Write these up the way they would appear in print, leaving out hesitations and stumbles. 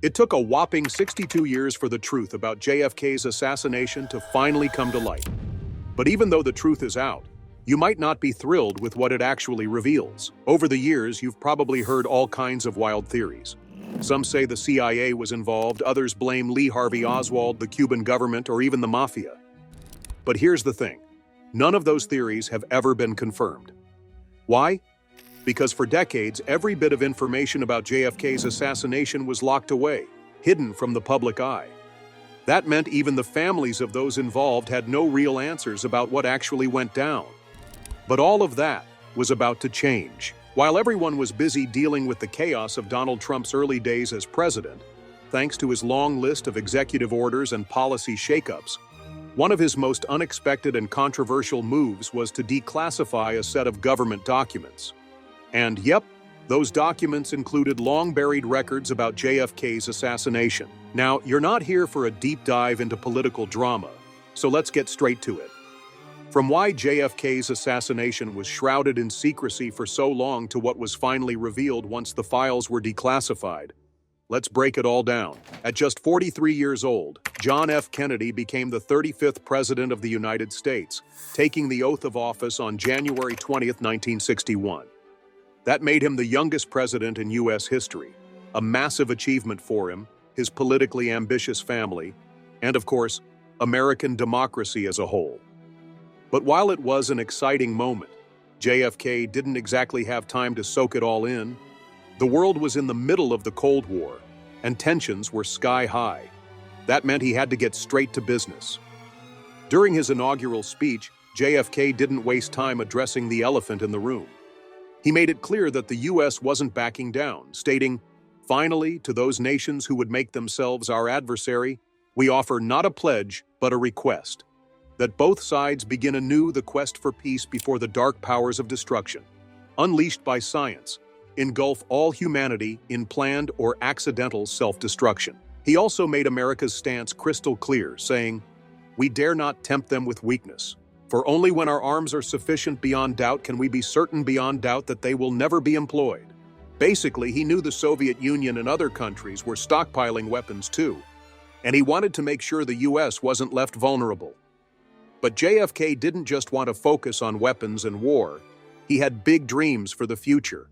It took a whopping 62 years for the truth about JFK's assassination to finally come to light. But even though the truth is out, you might not be thrilled with what it actually reveals. Over the years, you've probably heard all kinds of wild theories. Some say the CIA was involved, others blame Lee Harvey Oswald, the Cuban government, or even the mafia. But here's the thing. None of those theories have ever been confirmed. Why? Because for decades, every bit of information about JFK's assassination was locked away, hidden from the public eye. That meant even the families of those involved had no real answers about what actually went down. But all of that was about to change. While everyone was busy dealing with the chaos of Donald Trump's early days as president, thanks to his long list of executive orders and policy shakeups, one of his most unexpected and controversial moves was to declassify a set of government documents. And yep, those documents included long-buried records about JFK's assassination. Now, you're not here for a deep dive into political drama, so let's get straight to it. From why JFK's assassination was shrouded in secrecy for so long to what was finally revealed once the files were declassified, let's break it all down. At just 43 years old, John F. Kennedy became the 35th President of the United States, taking the oath of office on January 20, 1961. That made him the youngest president in U.S. history, a massive achievement for him, his politically ambitious family, and of course, American democracy as a whole. But while it was an exciting moment, JFK didn't exactly have time to soak it all in. The world was in the middle of the Cold War, and tensions were sky high. That meant he had to get straight to business. During his inaugural speech, JFK didn't waste time addressing the elephant in the room. He made it clear that the U.S. wasn't backing down, stating, "Finally, to those nations who would make themselves our adversary, we offer not a pledge, but a request, that both sides begin anew the quest for peace before the dark powers of destruction, unleashed by science, engulf all humanity in planned or accidental self-destruction." He also made America's stance crystal clear, saying, "We dare not tempt them with weakness. For only when our arms are sufficient beyond doubt can we be certain beyond doubt that they will never be employed." Basically, he knew the Soviet Union and other countries were stockpiling weapons too, and he wanted to make sure the U.S. wasn't left vulnerable. But JFK didn't just want to focus on weapons and war. He had big dreams for the future.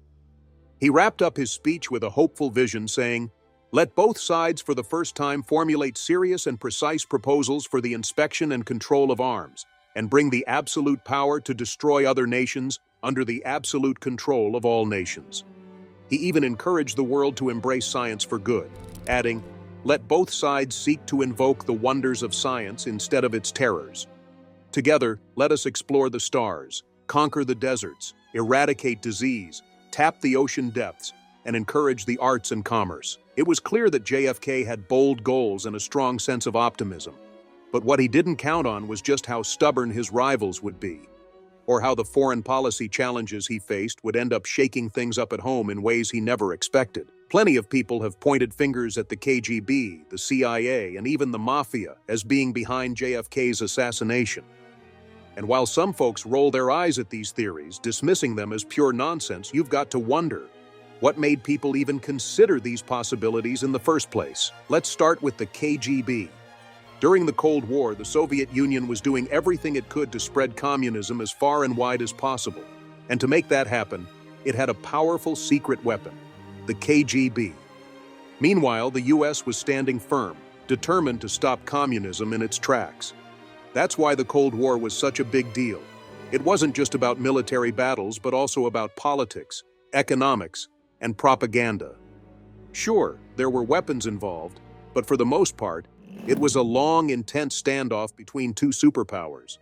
He wrapped up his speech with a hopeful vision, saying, "Let both sides for the first time formulate serious and precise proposals for the inspection and control of arms, and bring the absolute power to destroy other nations under the absolute control of all nations." He even encouraged the world to embrace science for good, adding, "Let both sides seek to invoke the wonders of science instead of its terrors. Together, let us explore the stars, conquer the deserts, eradicate disease, tap the ocean depths, and encourage the arts and commerce." It was clear that JFK had bold goals and a strong sense of optimism. But what he didn't count on was just how stubborn his rivals would be, or how the foreign policy challenges he faced would end up shaking things up at home in ways he never expected. Plenty of people have pointed fingers at the KGB, the CIA, and even the mafia as being behind JFK's assassination. And while some folks roll their eyes at these theories, dismissing them as pure nonsense, you've got to wonder, what made people even consider these possibilities in the first place? Let's start with the KGB. During the Cold War, the Soviet Union was doing everything it could to spread communism as far and wide as possible. And to make that happen, it had a powerful secret weapon, the KGB. Meanwhile, the U.S. was standing firm, determined to stop communism in its tracks. That's why the Cold War was such a big deal. It wasn't just about military battles, but also about politics, economics, and propaganda. Sure, there were weapons involved, but for the most part, it was a long, intense standoff between two superpowers.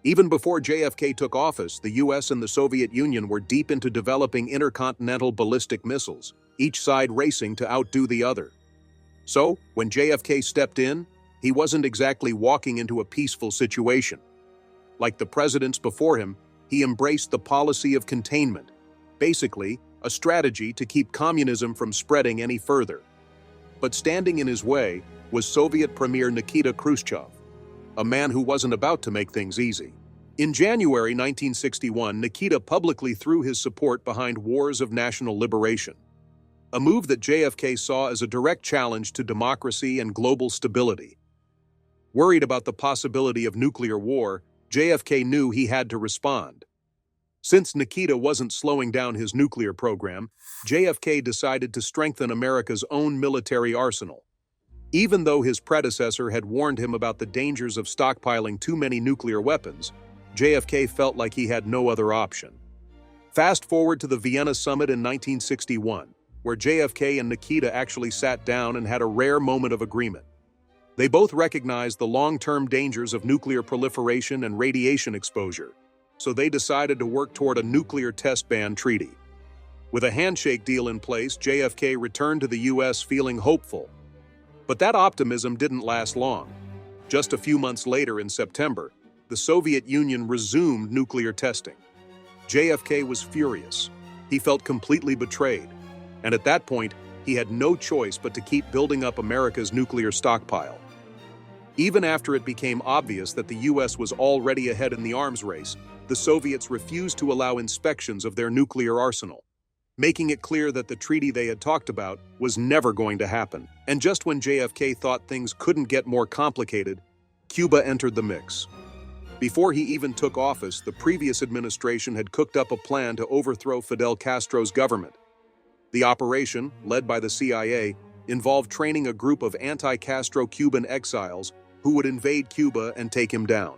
Even before JFK took office, the US and the Soviet Union were deep into developing intercontinental ballistic missiles, each side racing to outdo the other. So, when JFK stepped in, he wasn't exactly walking into a peaceful situation. Like the presidents before him, he embraced the policy of containment, basically a strategy to keep communism from spreading any further. But standing in his way was Soviet Premier Nikita Khrushchev, a man who wasn't about to make things easy. In January 1961, Nikita publicly threw his support behind wars of national liberation, a move that JFK saw as a direct challenge to democracy and global stability. Worried about the possibility of nuclear war, JFK knew he had to respond. Since Nikita wasn't slowing down his nuclear program, JFK decided to strengthen America's own military arsenal. Even though his predecessor had warned him about the dangers of stockpiling too many nuclear weapons, JFK felt like he had no other option. Fast forward to the Vienna summit in 1961, where JFK and Nikita actually sat down and had a rare moment of agreement. They both recognized the long-term dangers of nuclear proliferation and radiation exposure, so they decided to work toward a nuclear test ban treaty. With a handshake deal in place, JFK returned to the U.S. feeling hopeful. But that optimism didn't last long. Just a few months later, in September, the Soviet Union resumed nuclear testing. JFK was furious. He felt completely betrayed. And at that point, he had no choice but to keep building up America's nuclear stockpile. Even after it became obvious that the U.S. was already ahead in the arms race, the Soviets refused to allow inspections of their nuclear arsenal, making it clear that the treaty they had talked about was never going to happen. And just when JFK thought things couldn't get more complicated, Cuba entered the mix. Before he even took office, the previous administration had cooked up a plan to overthrow Fidel Castro's government. The operation, led by the CIA, involved training a group of anti-Castro Cuban exiles who would invade Cuba and take him down.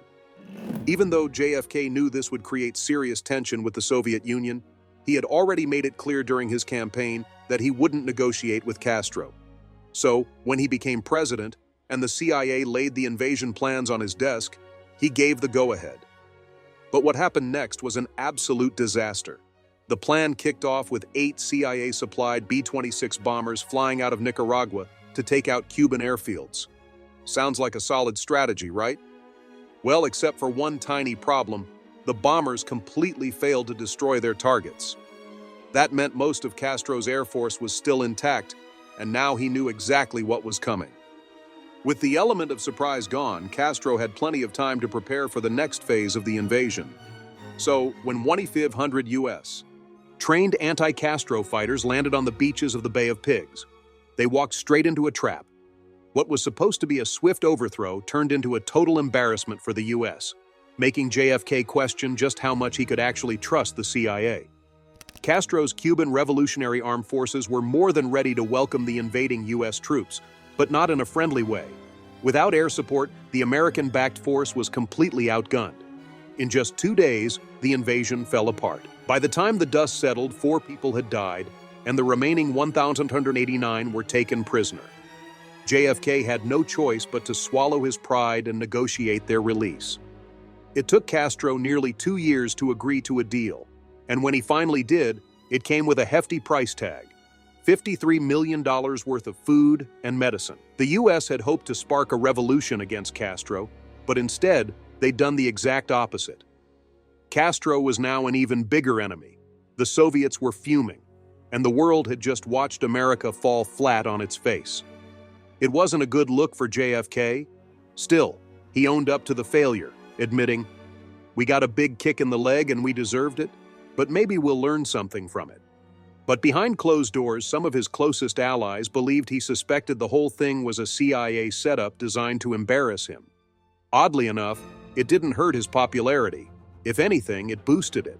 Even though JFK knew this would create serious tension with the Soviet Union, he had already made it clear during his campaign that he wouldn't negotiate with Castro. So, when he became president and the CIA laid the invasion plans on his desk, he gave the go-ahead. But what happened next was an absolute disaster. The plan kicked off with 8 CIA-supplied B-26 bombers flying out of Nicaragua to take out Cuban airfields. Sounds like a solid strategy, right? Well, except for one tiny problem, the bombers completely failed to destroy their targets. That meant most of Castro's air force was still intact, and now he knew exactly what was coming. With the element of surprise gone, Castro had plenty of time to prepare for the next phase of the invasion. So, when 2,500 U.S. trained anti-Castro fighters landed on the beaches of the Bay of Pigs, they walked straight into a trap. What was supposed to be a swift overthrow turned into a total embarrassment for the U.S., making JFK question just how much he could actually trust the CIA. Castro's Cuban Revolutionary Armed Forces were more than ready to welcome the invading U.S. troops, but not in a friendly way. Without air support, the American-backed force was completely outgunned. In just 2 days, the invasion fell apart. By the time the dust settled, 4 people had died, and the remaining 1,189 were taken prisoner. JFK had no choice but to swallow his pride and negotiate their release. It took Castro nearly 2 years to agree to a deal, and when he finally did, it came with a hefty price tag: $53 million worth of food and medicine. The U.S. had hoped to spark a revolution against Castro, but instead, they'd done the exact opposite. Castro was now an even bigger enemy. The Soviets were fuming, and the world had just watched America fall flat on its face. It wasn't a good look for JFK. Still, he owned up to the failure, admitting, "We got a big kick in the leg and we deserved it, but maybe we'll learn something from it." But behind closed doors, some of his closest allies believed he suspected the whole thing was a CIA setup designed to embarrass him. Oddly enough, it didn't hurt his popularity. If anything, it boosted it.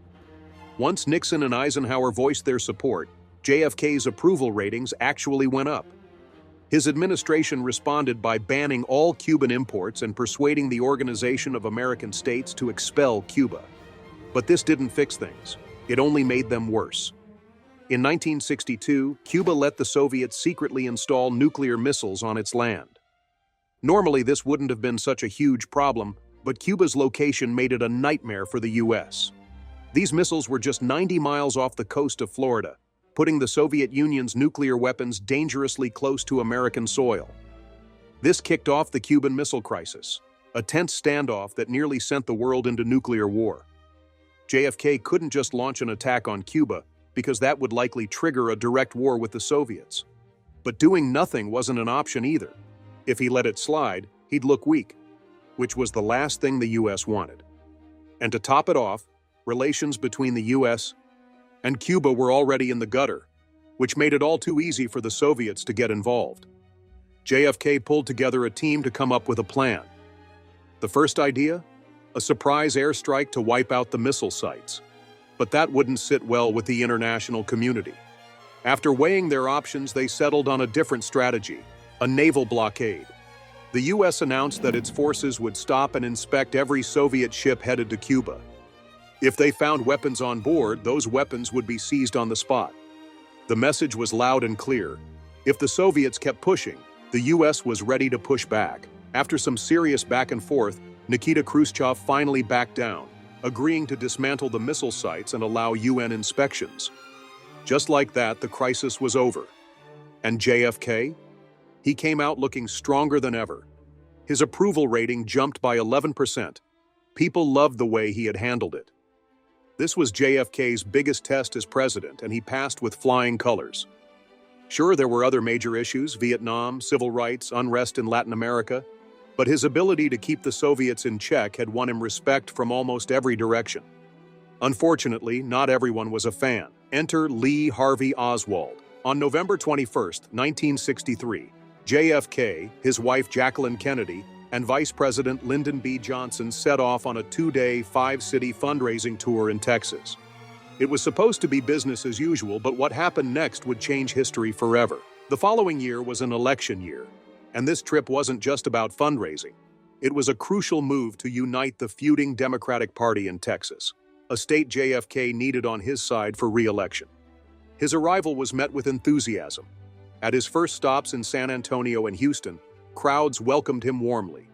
Once Nixon and Eisenhower voiced their support, JFK's approval ratings actually went up. His administration responded by banning all Cuban imports and persuading the Organization of American States to expel Cuba. But this didn't fix things. It only made them worse. In 1962, Cuba let the Soviets secretly install nuclear missiles on its land. Normally, this wouldn't have been such a huge problem, but Cuba's location made it a nightmare for the U.S. These missiles were just 90 miles off the coast of Florida, putting the Soviet Union's nuclear weapons dangerously close to American soil. This kicked off the Cuban Missile Crisis, a tense standoff that nearly sent the world into nuclear war. JFK couldn't just launch an attack on Cuba, because that would likely trigger a direct war with the Soviets. But doing nothing wasn't an option either. If he let it slide, he'd look weak, which was the last thing the U.S. wanted. And to top it off, relations between the U.S. and Cuba were already in the gutter. which made it all too easy for the Soviets to get involved. JFK pulled together a team to come up with a plan. The first idea? A surprise airstrike to wipe out the missile sites. But that wouldn't sit well with the international community. After weighing their options, they settled on a different strategy, a naval blockade. The U.S. announced that its forces would stop and inspect every Soviet ship headed to Cuba. If they found weapons on board, those weapons would be seized on the spot. The message was loud and clear. If the Soviets kept pushing, the U.S. was ready to push back. After some serious back and forth, Nikita Khrushchev finally backed down, agreeing to dismantle the missile sites and allow UN inspections. Just like that, the crisis was over. And JFK? He came out looking stronger than ever. His approval rating jumped by 11%. People loved the way he had handled it. This was JFK's biggest test as president, and he passed with flying colors. Sure, there were other major issues: Vietnam, civil rights, unrest in Latin America, but his ability to keep the Soviets in check had won him respect from almost every direction. Unfortunately, not everyone was a fan. Enter Lee Harvey Oswald. On November 21, 1963, JFK, his wife Jacqueline Kennedy, and Vice President Lyndon B. Johnson set off on a 2-day, 5-city fundraising tour in Texas. It was supposed to be business as usual, but what happened next would change history forever. The following year was an election year, and this trip wasn't just about fundraising. It was a crucial move to unite the feuding Democratic Party in Texas, a state JFK needed on his side for re-election. His arrival was met with enthusiasm. At his first stops in San Antonio and Houston, crowds welcomed him warmly.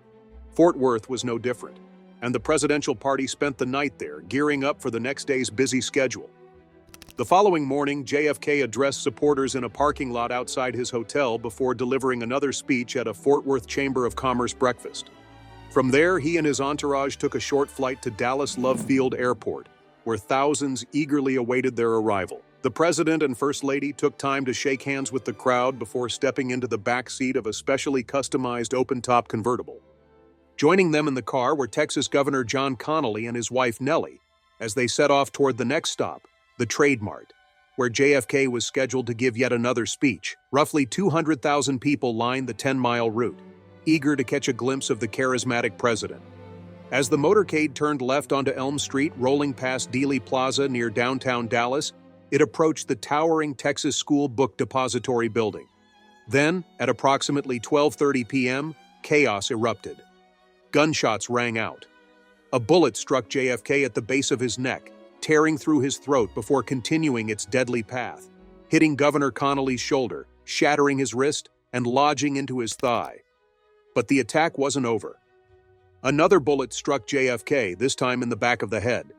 Fort Worth was no different, and the presidential party spent the night there, gearing up for the next day's busy schedule. The following morning, JFK addressed supporters in a parking lot outside his hotel before delivering another speech at a Fort Worth Chamber of Commerce breakfast. From there, he and his entourage took a short flight to Dallas Love Field Airport, where thousands eagerly awaited their arrival. The president and first lady took time to shake hands with the crowd before stepping into the back seat of a specially customized open-top convertible. Joining them in the car were Texas Governor John Connally and his wife Nellie, as they set off toward the next stop, the Trade Mart, where JFK was scheduled to give yet another speech. Roughly 200,000 people lined the 10-mile route, eager to catch a glimpse of the charismatic president. As the motorcade turned left onto Elm Street, rolling past Dealey Plaza near downtown Dallas, it approached the towering Texas School Book Depository building. Then, at approximately 12:30 p.m., chaos erupted. Gunshots rang out. A bullet struck JFK at the base of his neck, tearing through his throat before continuing its deadly path, hitting Governor Connally's shoulder, shattering his wrist, and lodging into his thigh. But the attack wasn't over. Another bullet struck JFK, this time in the back of the head.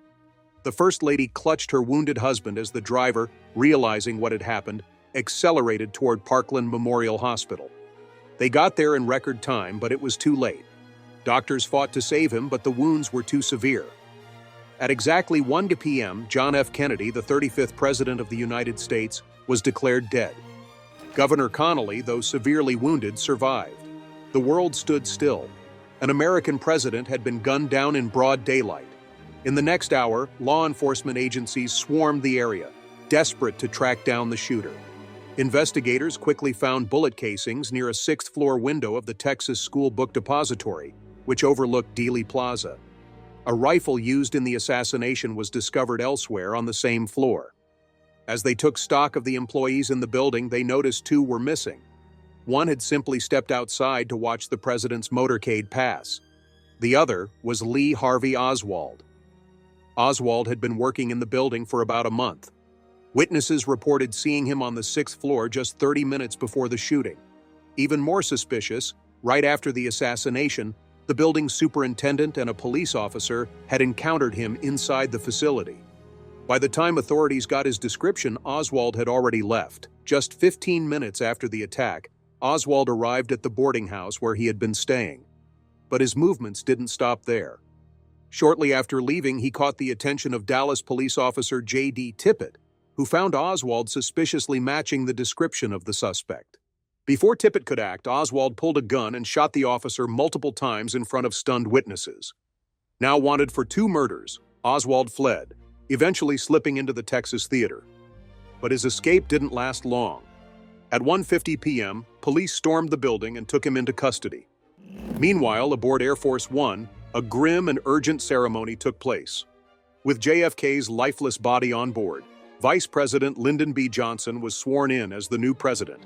The First Lady clutched her wounded husband as the driver, realizing what had happened, accelerated toward Parkland Memorial Hospital. They got there in record time, but it was too late. Doctors fought to save him, but the wounds were too severe. At exactly 1 p.m., John F. Kennedy, the 35th President of the United States, was declared dead. Governor Connally, though severely wounded, survived. The world stood still. An American president had been gunned down in broad daylight. In the next hour, law enforcement agencies swarmed the area, desperate to track down the shooter. Investigators quickly found bullet casings near a sixth-floor window of the Texas School Book Depository, which overlooked Dealey Plaza. A rifle used in the assassination was discovered elsewhere on the same floor. As they took stock of the employees in the building, they noticed two were missing. One had simply stepped outside to watch the president's motorcade pass. The other was Lee Harvey Oswald. Oswald had been working in the building for about a month. Witnesses reported seeing him on the sixth floor just 30 minutes before the shooting. Even more suspicious, right after the assassination, the building's superintendent and a police officer had encountered him inside the facility. By the time authorities got his description, Oswald had already left. Just 15 minutes after the attack, Oswald arrived at the boarding house where he had been staying. But his movements didn't stop there. Shortly after leaving, he caught the attention of Dallas police officer J.D. Tippit, who found Oswald suspiciously matching the description of the suspect. Before Tippit could act, Oswald pulled a gun and shot the officer multiple times in front of stunned witnesses. Now wanted for 2 murders, Oswald fled, eventually slipping into the Texas theater. But his escape didn't last long. At 1:50 p.m., police stormed the building and took him into custody. Meanwhile, aboard Air Force One, a grim and urgent ceremony took place. With JFK's lifeless body on board, Vice President Lyndon B. Johnson was sworn in as the new president.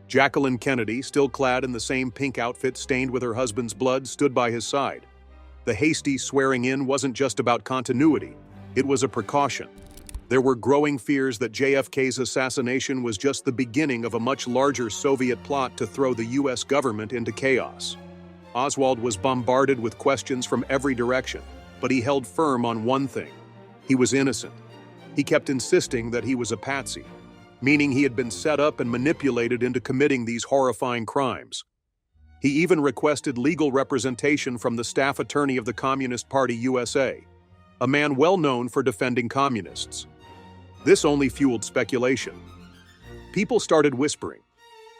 Jacqueline Kennedy, still clad in the same pink outfit stained with her husband's blood, stood by his side. The hasty swearing in wasn't just about continuity, it was a precaution. There were growing fears that JFK's assassination was just the beginning of a much larger Soviet plot to throw the US government into chaos. Oswald was bombarded with questions from every direction, but he held firm on one thing: he was innocent. He kept insisting that he was a patsy, meaning he had been set up and manipulated into committing these horrifying crimes. He even requested legal representation from the staff attorney of the Communist Party USA, a man well known for defending communists. This only fueled speculation. People started whispering.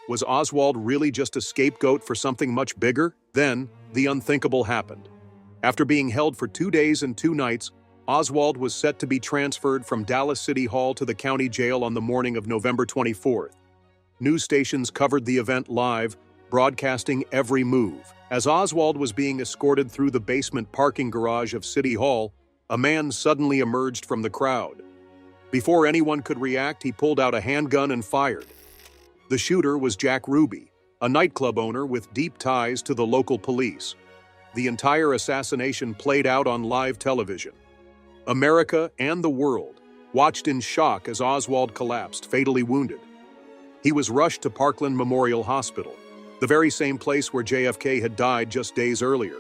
Was Oswald really just a scapegoat for something much bigger? Then, the unthinkable happened. After being held for 2 days and 2 nights, Oswald was set to be transferred from Dallas City Hall to the county jail on the morning of November 24th. News stations covered the event live, broadcasting every move. As Oswald was being escorted through the basement parking garage of City Hall, a man suddenly emerged from the crowd. Before anyone could react, he pulled out a handgun and fired. The shooter was Jack Ruby, a nightclub owner with deep ties to the local police. The entire assassination played out on live television. America and the world watched in shock as Oswald collapsed, fatally wounded. He was rushed to Parkland Memorial Hospital, the very same place where JFK had died just days earlier.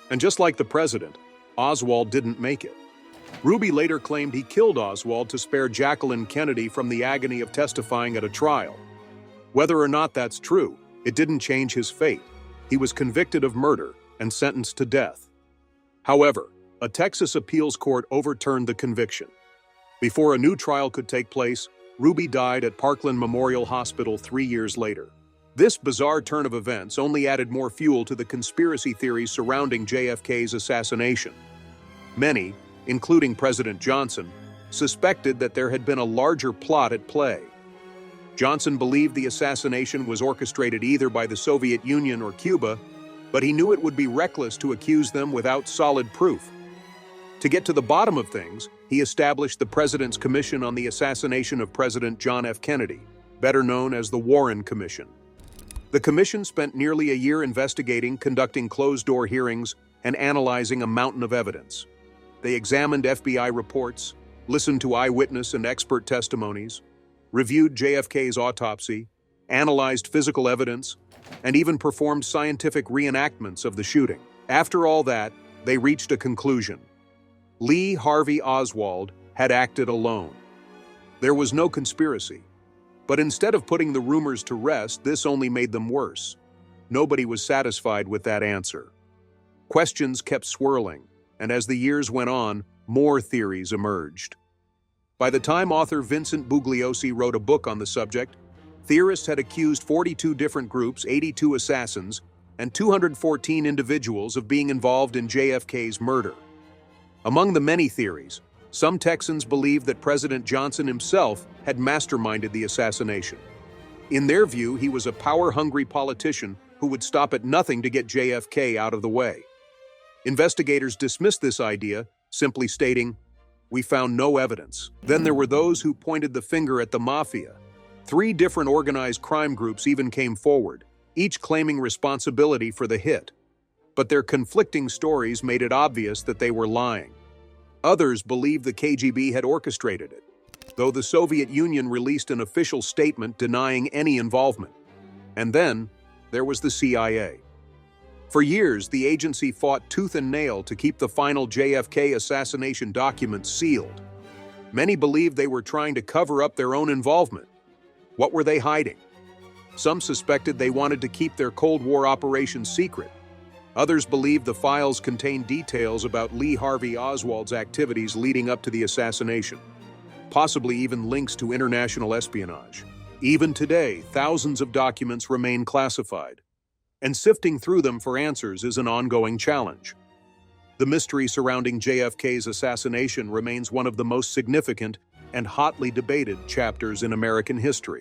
And just like the president, Oswald didn't make it. Ruby later claimed he killed Oswald to spare Jacqueline Kennedy from the agony of testifying at a trial. Whether or not that's true, it didn't change his fate. He was convicted of murder and sentenced to death. However, a Texas appeals court overturned the conviction. Before a new trial could take place, Ruby died at Parkland Memorial Hospital 3 years later. This bizarre turn of events only added more fuel to the conspiracy theories surrounding JFK's assassination. Many, including President Johnson, suspected that there had been a larger plot at play. Johnson believed the assassination was orchestrated either by the Soviet Union or Cuba, but he knew it would be reckless to accuse them without solid proof. To get to the bottom of things, he established the President's Commission on the Assassination of President John F. Kennedy, better known as the Warren Commission. The commission spent nearly a year investigating, conducting closed-door hearings, and analyzing a mountain of evidence. They examined FBI reports, listened to eyewitness and expert testimonies, reviewed JFK's autopsy, analyzed physical evidence, and even performed scientific reenactments of the shooting. After all that, they reached a conclusion. Lee Harvey Oswald had acted alone. There was no conspiracy. But instead of putting the rumors to rest, this only made them worse. Nobody was satisfied with that answer. Questions kept swirling, and as the years went on, more theories emerged. By the time author Vincent Bugliosi wrote a book on the subject, theorists had accused 42 different groups, 82 assassins, and 214 individuals of being involved in JFK's murder. Among the many theories, some Texans believed that President Johnson himself had masterminded the assassination. In their view, he was a power-hungry politician who would stop at nothing to get JFK out of the way. Investigators dismissed this idea, simply stating, "We found no evidence." Then there were those who pointed the finger at the mafia. 3 different organized crime groups even came forward, each claiming responsibility for the hit. But their conflicting stories made it obvious that they were lying. Others believed the KGB had orchestrated it, though the Soviet Union released an official statement denying any involvement. And then, there was the CIA. For years, the agency fought tooth and nail to keep the final JFK assassination documents sealed. Many believed they were trying to cover up their own involvement. What were they hiding? Some suspected they wanted to keep their Cold War operations secret. Others believed the files contained details about Lee Harvey Oswald's activities leading up to the assassination, possibly even links to international espionage. Even today, thousands of documents remain classified, and sifting through them for answers is an ongoing challenge. The mystery surrounding JFK's assassination remains one of the most significant and hotly debated chapters in American history.